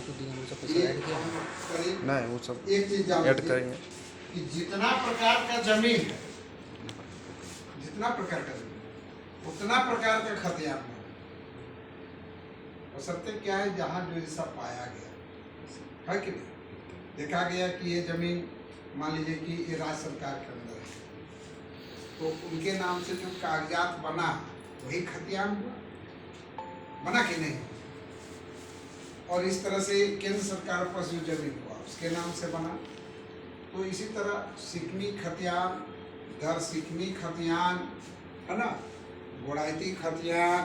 को दिए वो सब पैसा ऐड किया नहीं, वो सब एक चीज जान ऐड लीजिए करेंगे। कि जितना प्रकार का जमीन है, जितना प्रकार का जमीन, उतना प्रकार का खतियान है। और सत्य क्या है, जहाँ जो ऐसा पाया गया है कि नहीं, देखा गया कि ये जमीन मान लीजिए कि ये राज्य सरकार के अंदर है, तो उनके नाम से जो कागजात बना वही खतियान हुआ, बना कि नहीं। और इस तरह से केंद्र सरकार पर जो जमीन हुआ उसके नाम से बना। तो इसी तरह सिकमी खतियान, दर सिकमी खतियान, है ना, गोड़ाइती खतियान,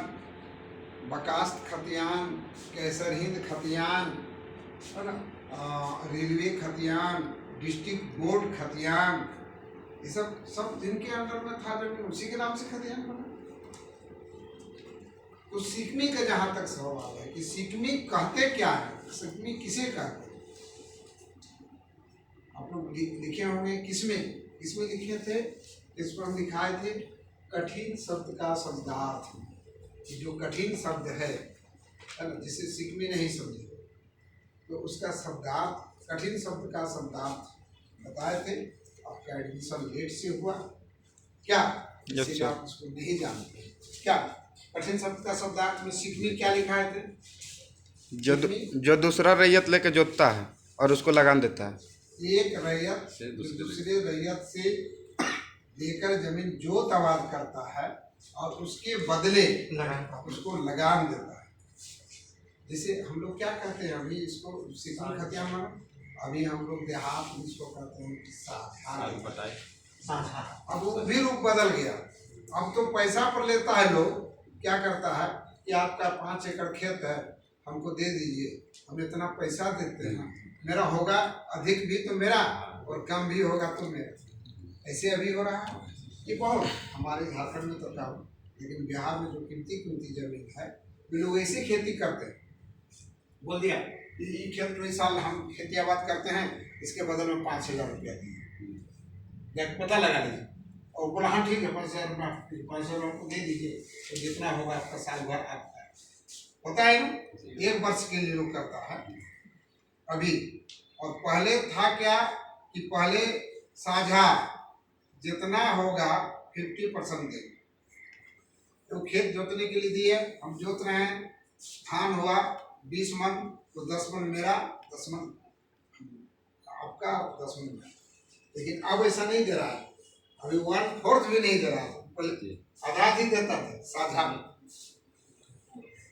बकास्त खतियान, कैसर हिंद खतियान, है ना, रेलवे खतियान, डिस्ट्रिक्ट बोर्ड खतियान, ये सब जिनके अंडर में था जमीन उसी के नाम से खतियान बना। तो सिकमी का जहां तक सवाल है कि सिकमी कहते क्या है, सिकमी किसे कहते हैं, आप लोग लिखे होंगे किसमें लिखे थे, इस पर हम लिखाए थे कठिन शब्द का शब्दार्थ। जो कठिन शब्द है ना, जिसे सिकमी नहीं समझे तो उसका शब्दार्थ, कठिन शब्द का शब्दार्थ बताए थे। आपका एडमिशन लेट से हुआ क्या, इसलिए आप उसको नहीं जानते। क्या कठिन शब्द का शब्दार्थ में सिकमी क्या लिखाए थे? जो दूसरा रैयत लेके जोतता है और उसको लगान देता है। एक रैयत दूसरे रैयत से लेकर जमीन जोत आबाद करता है और उसके बदले उसको लगान देता है। जैसे हम लोग क्या कहते हैं अभी इसको सिकमी खतियान मानो, अभी हम लोग देहात में इसको कहते हैं साझा। अब वो भी रूप बदल गया। अब तो पैसा पर लेता है लोग, क्या करता है कि आपका 5 एकड़ खेत है, हमको दे दीजिए, हम इतना पैसा देते हैं, मेरा होगा अधिक भी तो मेरा और कम भी होगा तो मेरा। ऐसे अभी हो रहा है ये बहुत, हमारे झारखंड में तो कम, लेकिन बिहार में जो कीमती जमीन है वे लोग ऐसे खेती करते हैं। बोल दिया ये खेत में इस साल हम खेती आबाद करते हैं, इसके बदल में 5,000 रुपया दिए, पता लगा लीजिए, और बोला हाँ ठीक है 5,000 रुपये दे दीजिए, तो जितना होगा आपका साल भर आपका होता है ना, 1 वर्ष के लिए लोग करता है अभी। और पहले था क्या कि पहले साझा जितना होगा 50% देंगे। तो खेत जोतने के लिए दिए, हम जोत रहे हैं, धान हुआ 20 मन तो 10 मन मेरा, 10 मन आपका, 10 मन मेरा। लेकिन अब ऐसा नहीं दे रहा है, अभी 1/4 भी नहीं दे रहा है, आधा ही देता था साझा में।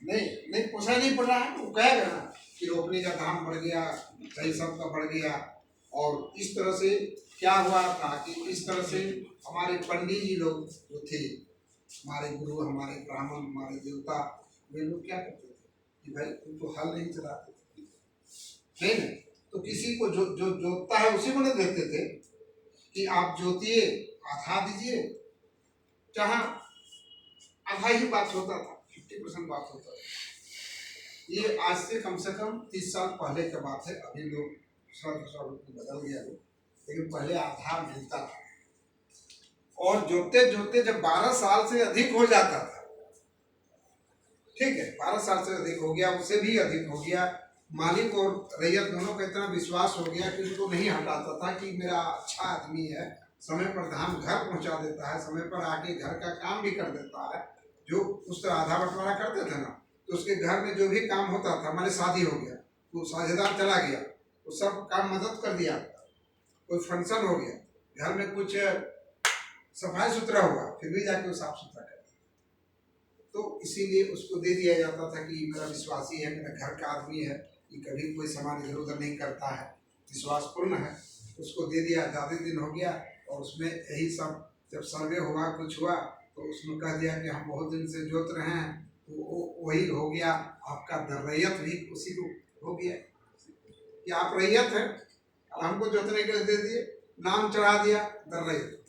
नहीं पोसा नहीं पड़ रहा है, वो कहेगा ना कि रोपनी का दाम बढ़ गया, सही सब का बढ़ गया। और इस तरह से क्या हुआ था कि इस तरह से हमारे पंडित जी लोग जो थे, हमारे गुरु, हमारे ब्राह्मण, हमारे देवता, वे लोग क्या करते थे कि भाई उनको हल नहीं चलाते थे, नहीं, तो किसी को जो जोतता है उसी को नहीं देते थे कि आप जोतिए, आधा दीजिए, जहाँ आधा ही बात होता था, 50% बात होता था। ये आज से कम 30 साल पहले की बात है। अभी लोग दूसरा बदल गया लोग, लेकिन पहले आधा मिलता था। और जोते जोते जब 12 साल से अधिक हो जाता था, ठीक है, 12 साल से अधिक हो गया, उससे भी अधिक हो गया, मालिक और रैयत दोनों का इतना विश्वास हो गया कि उनको नहीं हटाता था कि मेरा अच्छा आदमी है, समय पर धान घर पहुंचा देता है, समय पर आके घर का काम भी कर देता है। जो उस तरह आधा बंटवारा करते थे ना, तो उसके घर में जो भी काम होता था, हमारे शादी हो गया तो साझेदार चला गया, वो सब काम मदद कर दिया, कोई फंक्शन हो गया, घर में कुछ सफाई सुथरा हुआ, फिर भी जाके वो साफ सुथरा कर दिया। तो इसीलिए उसको दे दिया जाता था कि मेरा विश्वासी है, मेरा घर का आदमी है, कि कभी कोई सामान इधर उधर नहीं करता है, विश्वासपूर्ण है, उसको दे दिया। ज़्यादा दिन हो गया और उसमें यही सब जब सर्वे हुआ, कुछ हुआ, तो उसमें कह दिया कि हम बहुत दिन से जोत रहे हैं, तो वही हो गया आपका रैयत भी उसी को हो गया कि आप रैयत हैं और हमको जोतने के लिए दे दिए, नाम चढ़ा दिया रैयत।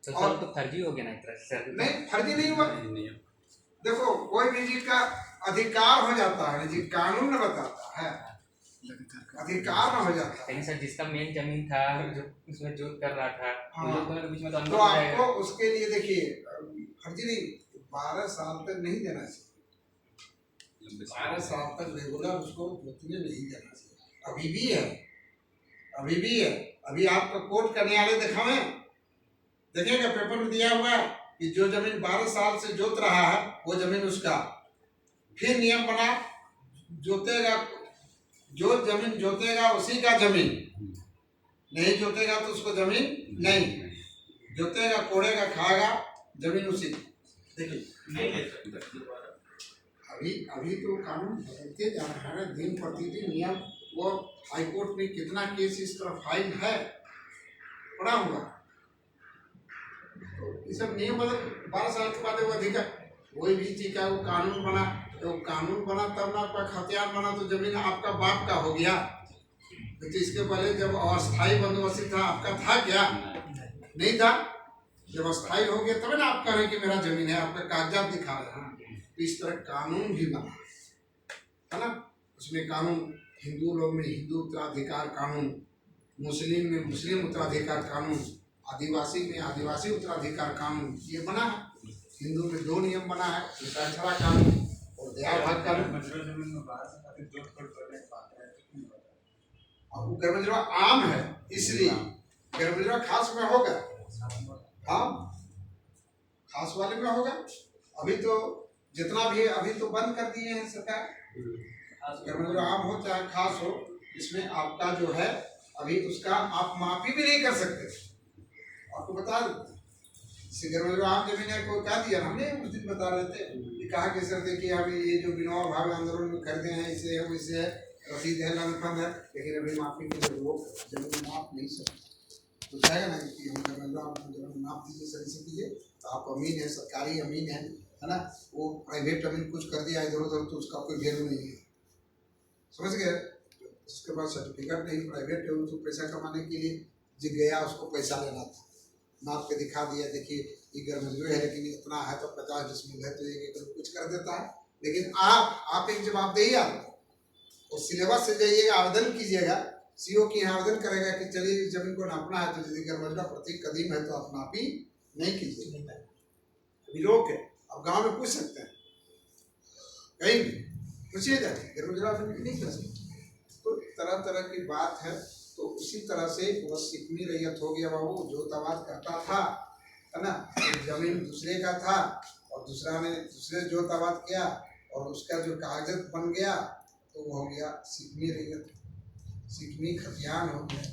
और तो फर्जी हो गया ना, एक तरह से। नहीं, फर्जी नहीं हुआ। देखो कोई भी चीज का अधिकार हो जाता है, जी कानून न बताता है, अधिकार न हो जाता है। लेकिन सर जिसका मेन जमीन था, जो उसमें जोत कर रहा था, हाँ, लोग के बीच में तो तो आपको उसके लिए देखिए फर्जी नहीं, 12 साल तक नहीं देना चाहिए, 12 साल तक रेगुलर उसको जोतने नहीं देना चाहिए। अभी भी है, अभी भी है। अभी आपका कोर्ट का न्यायालय दिखावे, देखिएगा पेपर में दिया हुआ है कि जो जमीन 12 साल से जोत रहा है वो जमीन उसका। फिर नियम बना, जोतेगा, जो जमीन जोतेगा उसी का जमीन, नहीं जोतेगा तो उसको जमीन नहीं, जोतेगा कोड़ेगा खाएगा जमीन उसी। देखिए अभी अभी तो कानून बदलते जा रहा है दिन प्रतिदिन नियम। वो हाईकोर्ट में कितना केस इस तरह फाइल है पड़ा हुआ, तो ये सब नियम बदल 12 साल के बाद वो अधिकार कोई भी चीज का वो कानून बना, तो कानून बना तब ना आपका खतियान बना तो जमीन आपका बाप का हो गया। तो इसके पहले जब अस्थायी बंदोबस्ती था आपका था क्या? नहीं था। जब अस्थायी हो गया तब ना आप कह रहे हैं कि मेरा जमीन है, आपका कागजात दिखा रहे हैं। तो इस तरह कानून भी बना है ना, उसमें कानून हिंदू लोग में हिंदू उत्तराधिकार कानून, मुस्लिम में मुस्लिम उत्तराधिकार कानून, आदिवासी में आदिवासी उत्तराधिकार कानून, ये बना है। हिंदू में 2 नियम बना है, छड़ा कानून और दया भाग कानून। अब वो गर्भजरा आम है इसलिए गर्भजरा खास में होगा, हाँ खास वाले में होगा। अभी तो जितना भी है अभी तो बंद कर दिए हैं सरकार, गर्भजरा आम हो चाहे खास हो, इसमें आपका जो है अभी उसका आप माफी भी नहीं कर सकते। आपको बता दें गर्भजरा आम जमीन है को क्या दिया हमने उस दिन बता रहे थे कि कहा कि सर देखिए अभी ये जो बिना भाव आंदोलन में खरीदे हैं इसे है वैसे है, रसीद है लंफन है, लेकिन अभी माफी के लिए वो जमीन माफ नहीं सकते। तो चाहेगा ना कि हम जमीन माफ दीजिए सही से कीजिए, तो आप अमीन है, सरकारी अमीन है ना, वो प्राइवेट अमीन कुछ कर दिया इधर उधर तो उसका कोई वैल्यू नहीं है, समझ गए। उसके बाद सर्टिफिकेट नहीं, प्राइवेट है तो पैसा कमाने के लिए जो गया उसको पैसा लेना था, नाप के दिखा दिया देखिए ये गर्भजरा है लेकिन इतना है तो 50 डिसमिल है तो 1 एकड़ कुछ कर देता है। लेकिन आप एक जवाबदेही आपको और सिलेबस से जाइएगा, आवेदन कीजिएगा, सीओ की यहाँ आवेदन करेगा कि चलिए इस जमीन को नापना है, तो यदि गर्भजरा प्रति कदीम है तो आप नापी नहीं कीजिए, अभी रोक है। अब गाँव में पूछ सकते हैं, कहीं भी पूछिए जाके गर्भजरा नहीं कर सकते। तो तरह तरह की बात है। तो उसी तरह से वह सिकमी रैयत हो गया, बाबू जोतावाद करता था है ना, जमीन दूसरे का था और दूसरा ने दूसरे जोतावाद किया और उसका जो कागज बन गया तो वो हो गया सिकमी रैयत, सिकमी खतियान हो गया,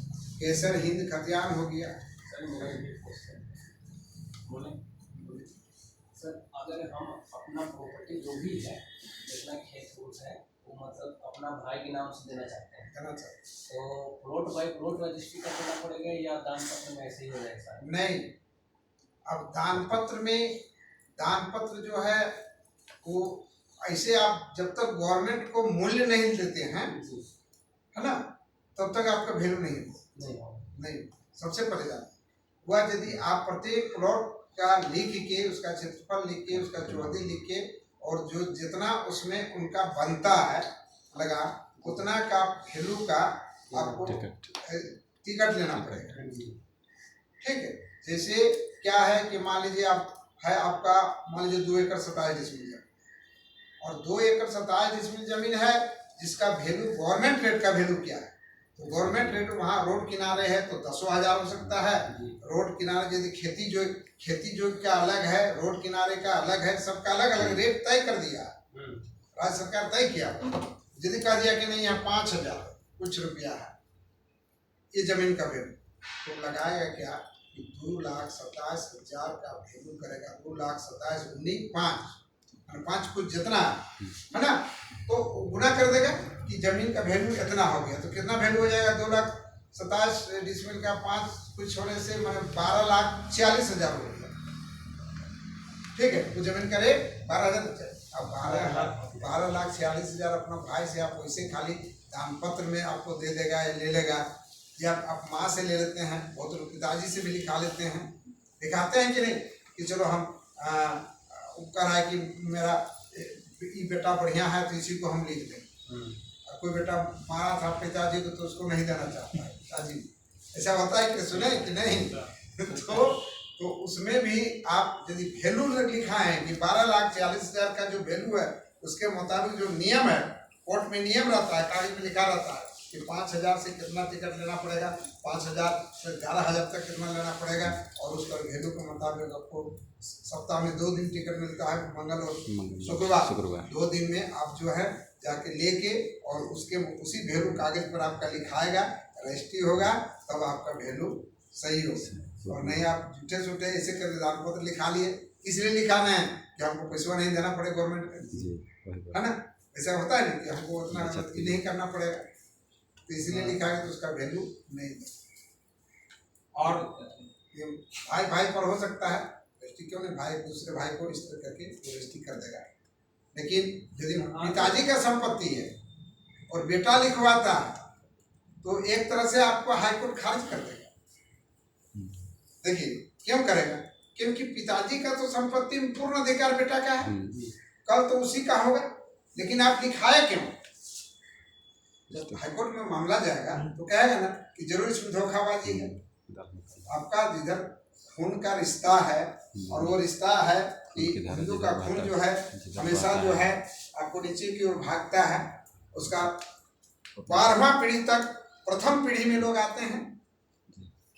केसर हिंद खतियान हो गया। सर अगर हम अपना प्रॉपर्टी जो भी है जितना खेत फूट है वो मतलब अपना भाई के नाम से देना चाहते हैं, तो प्लॉट बाय प्लॉट रजिस्ट्री कर देना पड़ेगा या दान पत्र में ऐसे ही हो जाएगा? नहीं, अब दान पत्र जो है वो ऐसे आप जब तक गवर्नमेंट को मूल्य नहीं देते हैं है ना तब तक आपका वैल्यू नहीं। सबसे पहले जान हुआ यदि आप प्रत्येक प्लॉट का लिख के उसका क्षेत्रफल लिख के उसका चौहदी लिख के और जो जितना उसमें उनका बनता है लगा उतना का वैल्यू का आपको टिकट लेना पड़ेगा, ठीक है। जैसे क्या है कि मान लीजिए आप है आपका मान लीजिए 2 एकड़ 27 डिसमिल जमीन और 2 एकड़ 27 डिसमिल जमीन है जिसका वैल्यू गवर्नमेंट रेट का वैल्यू क्या है, तो गवर्नमेंट रेट वहाँ रोड किनारे है तो 10,000 हो सकता है। रोड किनारे यदि खेती जो का अलग है, रोड किनारे का अलग है, सबका अलग अलग रेट तय कर दिया, राज्य सरकार तय किया। यदि कह दिया कि नहीं यहाँ 5,000 कुछ रुपया है ये जमीन का वैल्यू, तो लगाएगा क्या कि 2,27,000 का वैल्यू करेगा, 2,27,19,5 5 कुछ जितना है ना, तो गुना कर देगा कि जमीन का वैल्यू इतना हो गया। तो कितना वैल्यू हो जाएगा 2,27 डिसमिल का 5 कुछ होने से मतलब 12,46,000 हो गया, ठीक है। वो जमीन का रेट 12,000। अब 12,46,000 अपना भाई से आप वैसे खाली दान पत्र में आपको दे देगा या ले लेगा, या आप माँ से ले लेते हैं, बहुत लोग पिताजी से भी लिखा लेते हैं, दिखाते हैं कि नहीं कि चलो हम कह रहा है कि मेरा ये बेटा बढ़िया है तो इसी को हम लिख दें। और कोई बेटा मारा था पिताजी को तो उसको नहीं देना चाहता है पिताजी, ऐसा होता है कि सुने कि नहीं। तो उसमें भी आप यदि वैल्यू लिखा है कि 12,46,000 का जो वैल्यू है उसके मुताबिक जो नियम है, कोर्ट में नियम रहता है, कागज में लिखा रहता है कि 5,000 से कितना टिकट लेना पड़ेगा, 5,000 से 11,000 तक कितना लेना पड़ेगा, और उसका वैल्यू के मुताबिक आपको सप्ताह में 2 दिन टिकट मिलता है, मंगल और शुक्रवार। 2 दिन में आप जो है जाके लेके और उसके उसी वैल्यू कागज पर आपका लिखाएगा, रजिस्ट्री होगा, तब आपका वैल्यू सही होगा। और नहीं आप झूठे छूठे ऐसे कर दान पत्र लिखा लिए, इसलिए लिखाना है कि हमको पैसा नहीं देना पड़े गवर्नमेंट को, है ना, ऐसा होता है नहीं कि हमको उतना नहीं करना पड़ेगा, तो इसलिए लिखा है तो उसका वैल्यू नहीं। और ये भाई भाई पर हो सकता है रजिस्ट्री, क्यों नहीं, भाई दूसरे भाई को इस तरह करके रजिस्ट्री कर देगा। लेकिन यदि पिताजी का संपत्ति है और बेटा लिखवाता है तो एक तरह से आपको हाईकोर्ट खारिज कर देगा। देखिए क्यों करेगा, क्योंकि पिताजी का तो संपत्ति में पूर्ण अधिकार बेटा का है, कल तो उसी का होगा, लेकिन आप लिखाए क्यों? जब हाईकोर्ट में मामला जाएगा तो कहेगा ना कि जरूर इसमें धोखाबाजी है। आपका जिधर खून का रिश्ता है, और वो रिश्ता है कि हिंदू का खून जो है हमेशा जो है आपको नीचे की ओर भागता है, उसका 12वां पीढ़ी तक, प्रथम पीढ़ी में लोग आते हैं।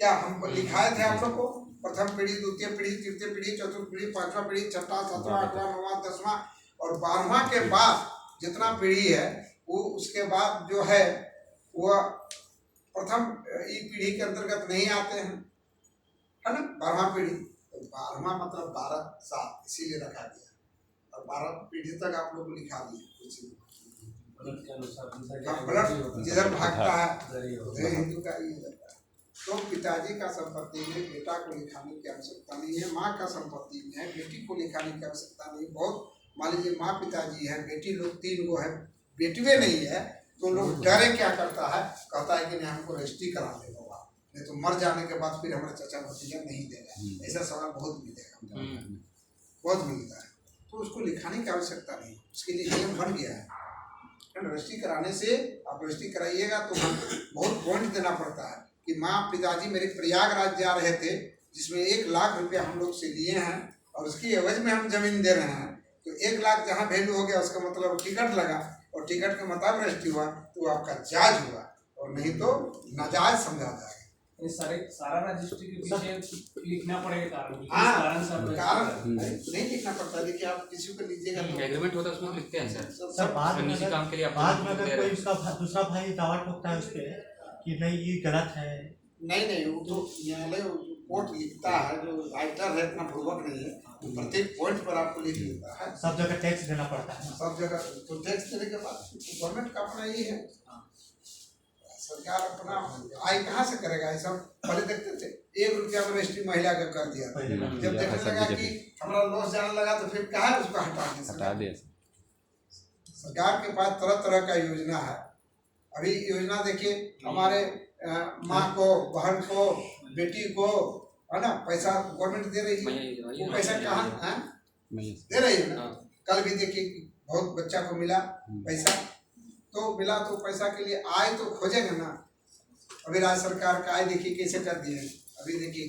क्या हम लिखाए थे आप लोग को, प्रथम पीढ़ी, द्वितीय पीढ़ी, तृतीय पीढ़ी, चतुर्थ पीढ़ी, 5वां पीढ़ी, 6वां, 7वां, 8वां, 9वां, 10वां और 12वां के बाद जितना पीढ़ी है वो उसके बाद जो है वो प्रथम पीढ़ी के अंतर्गत नहीं आते हैं, है ना, 12वां पीढ़ी। तो 12वां मतलब 12 साल इसीलिए रखा गया, और 12 पीढ़ी तक आप लोग को लिखा दिया। ब्लड जिधर भागता है उधर हिंदू का ही रहता है। तो पिताजी का संपत्ति में बेटा को लिखाने की आवश्यकता नहीं है, माँ का संपत्ति में है बेटी को लिखाने की आवश्यकता नहीं। बहुत मान लीजिए माँ पिताजी है, बेटी लोग 3 गो है, बेटवे नहीं है, तो लोग डरे क्या करता है, कहता है कि नहीं हमको रजिस्ट्री करा दे बाबा, नहीं तो मर जाने के बाद फिर हमारा चाचा भतीजा नहीं देगा। ऐसा सवाल बहुत मिलेगा, बहुत मिलता है। तो उसको लिखाने की आवश्यकता नहीं, उसके लिए नियम बन गया है। रजिस्ट्री कराने से आप रजिस्ट्री कराइएगा तो बहुत पॉइंट देना पड़ता है कि माँ पिताजी मेरे प्रयागराज जा रहे थे, जिसमें 1 लाख रुपया हम लोग से लिए हैं और उसकी एवज में हम जमीन दे रहे हैं, तो 1 लाख जहाँ वैल्यू हो गया उसका मतलब टिकट लगा, और टिकट के मुताबिक रजिस्ट्री हुआ तो आपका जायज हुआ, और नहीं तो नाजायज समझा जाएगा। सारा रजिस्ट्री के पीछे लिखना पड़ेगा कारण, कारण नहीं लिखना पड़ता। देखिए आप किसी को लीजिएगा तो एग्रीमेंट होता है उसमें लिखते हैं सर। बाद में निजी काम के लिए बाद में अगर कोई उसका दूसरा भाई दावा ठोकता है उस पर कि नहीं ये गलत है, नहीं वो तो न्यायालय कोर्ट लिखता है, जो राइटर है इतना पूर्वक नहीं है, प्रत्येक पॉइंट पर आपको लिख देता है। सब जगह टैक्स देना पड़ता है, सब जगह तो टैक्स देने के बाद गवर्नमेंट का अपना ये है, सरकार अपना आय कहाँ से करेगा। ये सब पहले देखते थे 1 रुपया में रजिस्ट्री महिला का कर दिया, जब देखने लगा कि हमारा लॉस जाने लगा तो फिर कहा उसको हटा दिया। सरकार के पास तरह तरह का योजना है। अभी योजना देखिए हमारे माँ को, बहन को, बेटी को, है ना, पैसा गवर्नमेंट दे रही है, वो पैसा कहाँ दे रही है ना। कल भी देखिए बहुत बच्चा को मिला पैसा, तो मिला तो पैसा के लिए आय तो खोजेंगे ना। अभी राज्य सरकार का आय देखिए कैसे कर दिए, अभी देखिए